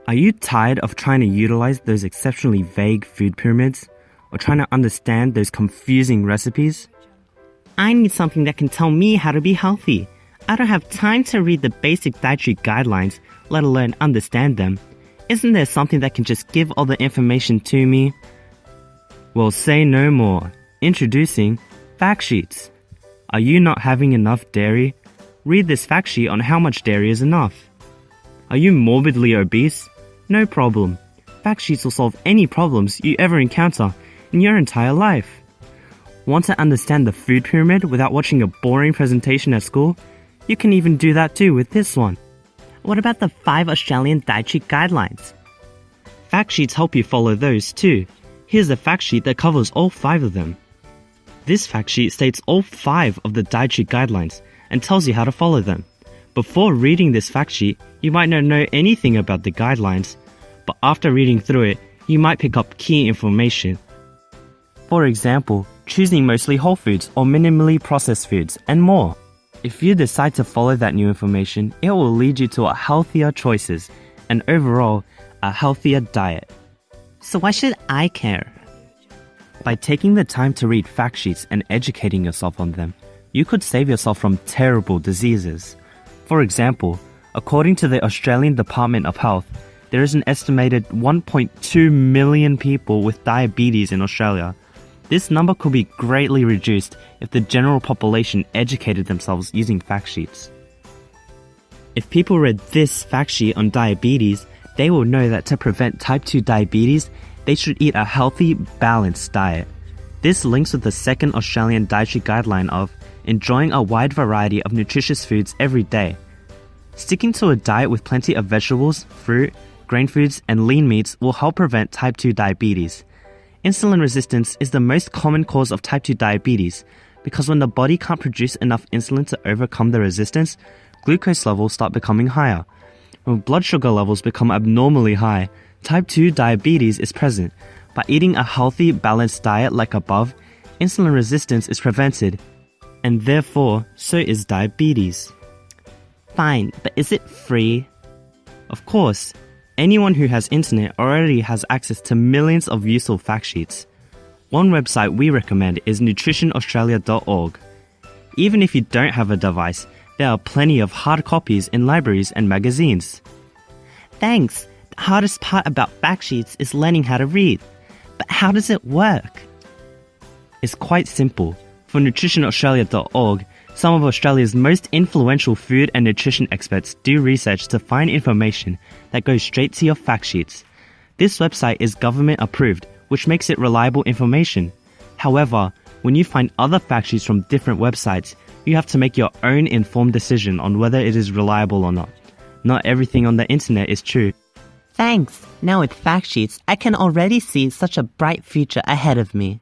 Are you tired of trying to utilize those exceptionally vague food pyramids? Or trying to understand those confusing recipes? I need something that can tell me how to be healthy. I don't have time to read the basic dietary guidelines, let alone understand them. Isn't there something that can just give all the information to me? Well, say no more. Introducing Fact Sheets. Are you not having enough dairy? Read this fact sheet on how much dairy is enough. Are you morbidly obese? No problem. Fact sheets will solve any problems you ever encounter in your entire life. Want to understand the food pyramid without watching a boring presentation at school? You can even do that too with this one. What about the 5 Australian dietary guidelines? Fact sheets help you follow those too. Here's a fact sheet that covers all 5 of them. This fact sheet states all 5 of the dietary guidelines and tells you how to follow them. Before reading this fact sheet, you might not know anything about the guidelines, but after reading through it, you might pick up key information. For example, choosing mostly whole foods or minimally processed foods, and more. If you decide to follow that new information, it will lead you to healthier choices and overall, a healthier diet. So why should I care? By taking the time to read fact sheets and educating yourself on them, you could save yourself from terrible diseases. For example, according to the Australian Department of Health, there is an estimated 1.2 million people with diabetes in Australia. This number could be greatly reduced if the general population educated themselves using fact sheets. If people read this fact sheet on diabetes, they will know that to prevent type 2 diabetes, they should eat a healthy, balanced diet. This links with the 2nd Australian dietary guideline of enjoying a wide variety of nutritious foods every day. Sticking to a diet with plenty of vegetables, fruit, grain foods, and lean meats will help prevent type 2 diabetes. Insulin resistance is the most common cause of type 2 diabetes because when the body can't produce enough insulin to overcome the resistance, glucose levels start becoming higher. When blood sugar levels become abnormally high, type 2 diabetes is present. By eating a healthy, balanced diet like above, insulin resistance is prevented, and therefore, so is diabetes. Fine, but is it free? Of course. Anyone who has internet already has access to millions of useful fact sheets. One website we recommend is nutritionaustralia.org. Even if you don't have a device, there are plenty of hard copies in libraries and magazines. Thanks. The hardest part about fact sheets is learning how to read. But how does it work? It's quite simple. For nutritionaustralia.org, some of Australia's most influential food and nutrition experts do research to find information that goes straight to your fact sheets. This website is government approved, which makes it reliable information. However, when you find other fact sheets from different websites, you have to make your own informed decision on whether it is reliable or not. Not everything on the internet is true. Thanks! Now with fact sheets, I can already see such a bright future ahead of me.